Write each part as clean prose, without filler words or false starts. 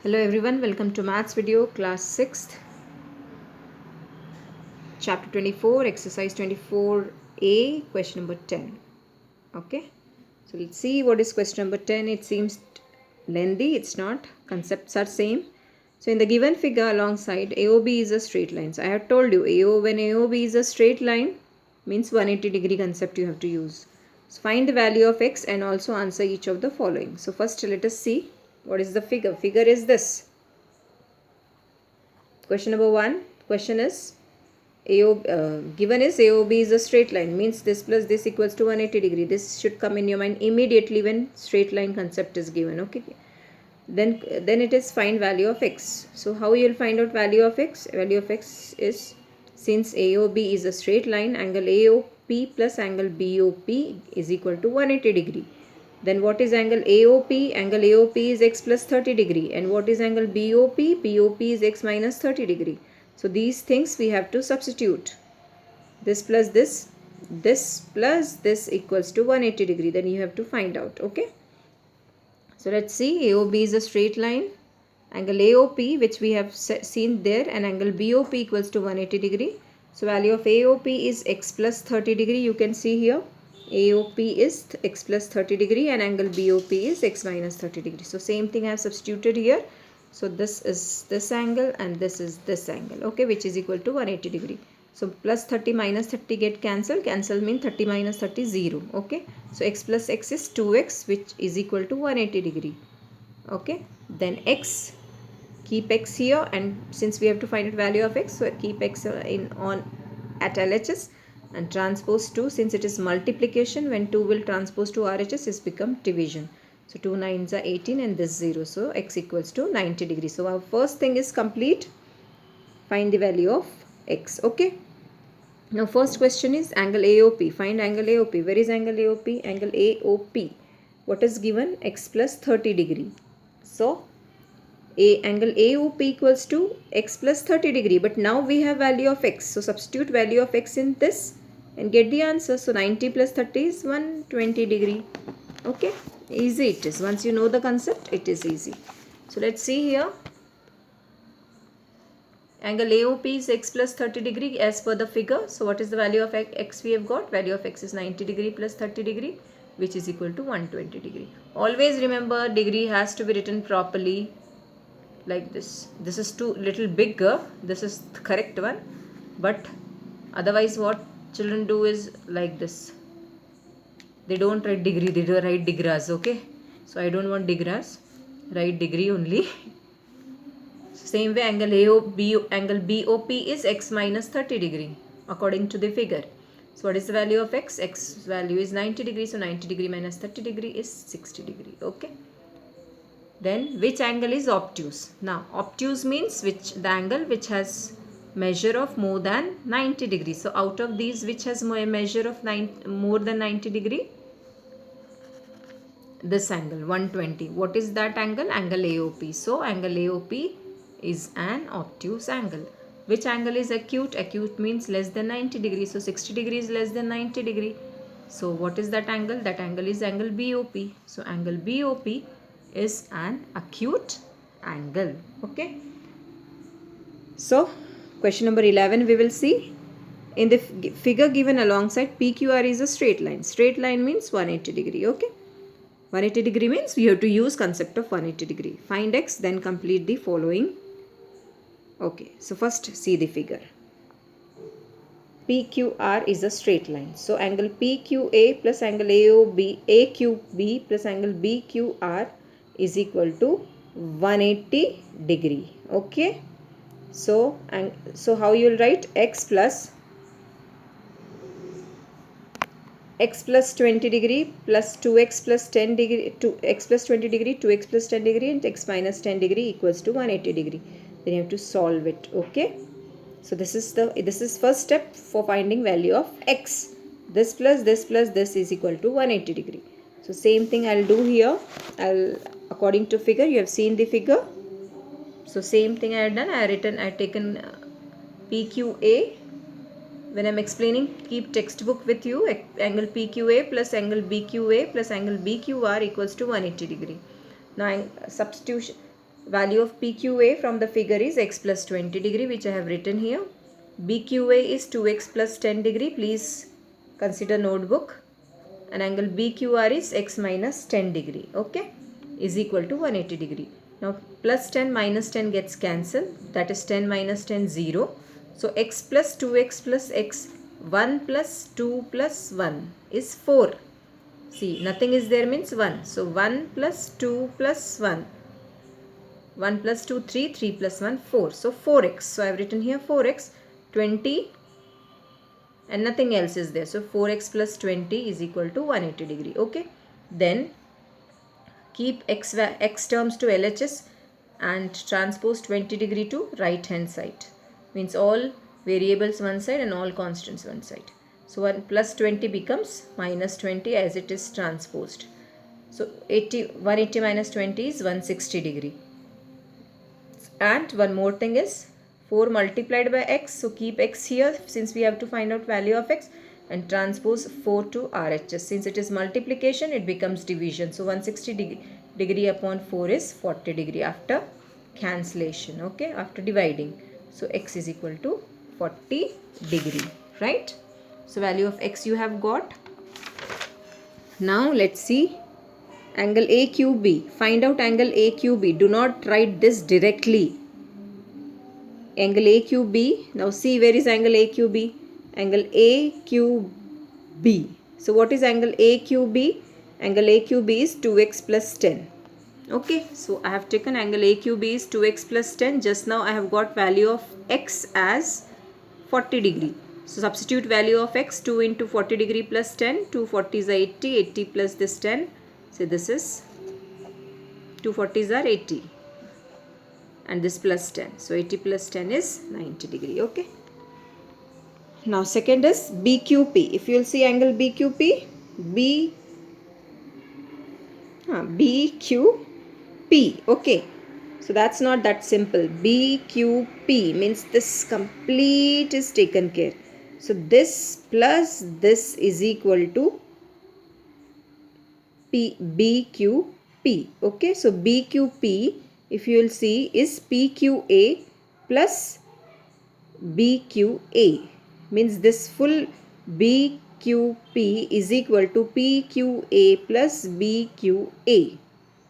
Hello everyone, welcome to maths video class 6th, chapter 24, exercise 24a, question number 10. Okay, so let's see what is question number 10. It seems lengthy, it's not, concepts are same. So in the given figure alongside AOB is a straight line. So I have told you when AOB is a straight line means 180 degree concept you have to use. So find the value of x and also answer each of the following. So first let us see what is the figure. Figure is this. Question number 1. Question is given is AOB is a straight line, means this plus this equals to 180 degree. This should come in your mind immediately when straight line concept is given. Okay. Then it is find value of x. So how you will find out value of x? Value of x is, since AOB is a straight line, angle AOP plus angle BOP is equal to 180 degree. Then what is angle AOP? Angle AOP is x plus 30 degree. And what is angle BOP? BOP is x minus 30 degree. So these things we have to substitute. This plus this equals to 180 degree. Then you have to find out. Okay. So let's see. AOB is a straight line. Angle AOP, which we have seen there, and angle BOP equals to 180 degree. So value of AOP is x plus 30 degree. You can see here. AOP is x plus 30 degree and angle BOP is x minus 30 degree. So same thing I have substituted here. So this is this angle and this is this angle, okay, which is equal to 180 degree. So plus 30 minus 30 get cancelled. Cancel means 30 minus 30 0. Okay. So x plus x is 2x, which is equal to 180 degree. Okay. Then x, keep x here, and since we have to find out value of x, so keep x at LHS. And transpose 2, since it is multiplication, when 2 will transpose to RHS, is become division. So 2 9s are 18 and this 0. So x equals to 90 degrees. So our first thing is complete. Find the value of x. Okay. Now first question is angle AOP. Find angle AOP. Where is angle AOP? Angle AOP. What is given? X plus 30 degree. So angle AOP equals to x plus 30 degree. But now we have value of x. So substitute value of x in this and get the answer. So 90 plus 30 is 120 degree. Okay. Easy it is. Once you know the concept, it is easy. So let's see here. Angle AOP is x plus 30 degree as per the figure. So what is the value of x we have got? Value of x is 90 degree plus 30 degree, which is equal to 120 degree. Always remember, degree has to be written properly like this. This is too little bigger. This is the correct one. But otherwise what children do is like this. They don't write degree, they do write degrees. Okay. So I don't want degrees. Write degree only. Same way angle BOP is x minus 30 degree according to the figure. So what is the value of x? X value is 90 degree. So 90 degree minus 30 degree is 60 degree. Okay. Then which angle is obtuse? Now obtuse means the angle which has measure of more than 90 degree. So out of these, which has a measure of more than 90 degree? This angle 120. What is that angle? Angle AOP. So angle AOP is an obtuse angle. Which angle is acute? Acute means less than 90 degree. So 60 degree is less than 90 degree. So what is that angle? That angle is angle BOP. So angle BOP is an acute angle. Okay. So question number 11 we will see. In the figure given alongside, PQR is a straight line. Straight line means 180 degree. Okay. 180 degree means we have to use concept of 180 degree. Find x, then complete the following. Okay, so first see the figure. PQR is a straight line. So angle PQA plus angle AQB plus angle BQR is equal to 180 degree. Okay. So how you will write? X plus 20 degree plus 2x plus 10 degree, 2x plus 20 degree, 2x plus 10 degree, and x minus 10 degree equals to 180 degree. Then you have to solve it. Okay. So this is first step for finding value of x. This plus this is equal to 180 degree. So same thing I'll do here. According to figure, you have seen the figure. So same thing I have done. I have taken PQA. When I'm explaining, keep textbook with you. Angle PQA plus angle BQA plus angle BQR equals to 180 degree. Now substitution. value of PQA from the figure is x plus 20 degree, which I have written here. BQA is 2x plus 10 degree. Please consider notebook. And angle BQR is x minus 10 degree. Okay, is equal to 180 degree. Now plus 10 minus 10 gets cancelled. That is 10 minus 10 0. So x plus 2x plus x, 1 plus 2 plus 1 is 4. See, nothing is there means 1. So 1 plus 2 plus 1. 1 plus 2, 3, 3 plus 1, 4. So 4x. So I have written here 4x, 20 and nothing else is there. So 4x plus 20 is equal to 180 degree. Okay. Then keep x terms to LHS and transpose 20 degree to right hand side. Means all variables one side and all constants one side. So 1 plus 20 becomes minus 20 as it is transposed. So 180 minus 20 is 160 degree. And one more thing is 4 multiplied by x. So keep x here since we have to find out value of x, and transpose 4 to RHS. Since it is multiplication, it becomes division. So 160 degree upon 4 is 40 degree after cancellation. Okay, after dividing. So x is equal to 40 degree. Right? So value of x you have got. Now let's see angle AQB. Find out angle AQB. Do not write this directly. Angle AQB. Now see, where is angle AQB? Angle AQB. So what is angle AQB? Angle AQB is 2x plus 10. Okay. So I have taken angle AQB is 2x plus 10. Just now I have got value of x as 40 degree. So substitute value of x, 2 into 40 degree plus 10. 2 40s are 80. 80 plus this 10. So this is 2 40s are 80. And this plus 10. So 80 plus 10 is 90 degree. Okay. Now second is BQP. If you will see angle BQP, BQP. Okay. So that's not that simple. BQP means this complete is taken care. So this plus this is equal to BQP. Okay. So BQP, if you will see, is PQA plus BQA. Means this full BQP is equal to PQA plus BQA.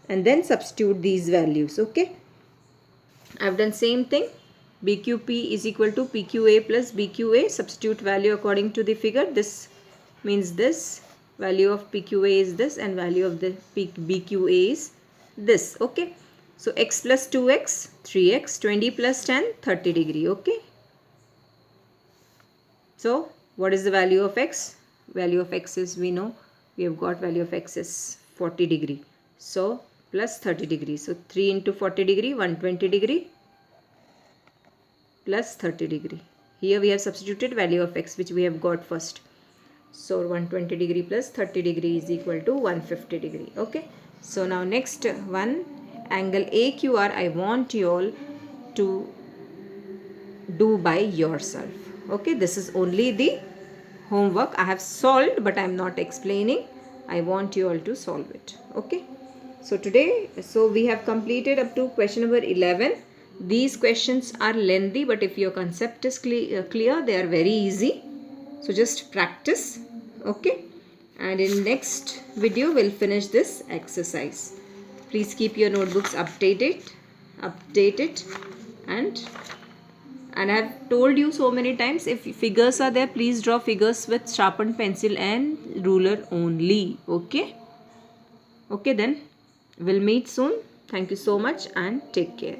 And then substitute these values. Okay. I have done same thing. BQP is equal to PQA plus BQA. Substitute value according to the figure. This means this. Value of PQA is this and value of the BQA is this. Okay. So x plus 2x, 3x, 20 plus 10, 30 degree. Okay. So what is the value of x? Value of x is, we know, we have got value of x is 40 degree. So plus 30 degree. So 3 into 40 degree, 120 degree plus 30 degree. Here we have substituted value of x which we have got first. So 120 degree plus 30 degree is equal to 150 degree. Okay. So now next one, angle AQR, I want you all to do by yourself. Okay. This is only the homework. I have solved but I am not explaining. I want you all to solve it. Okay. So today, we have completed up to question number 11. These questions are lengthy, but if your concept is clear, they are very easy. So just practice. Okay. And in next video, we'll finish this exercise. Please keep your notebooks updated. And I have told you so many times, if figures are there, please draw figures with sharpened pencil and ruler only. Okay. Okay then. We'll meet soon. Thank you so much and take care.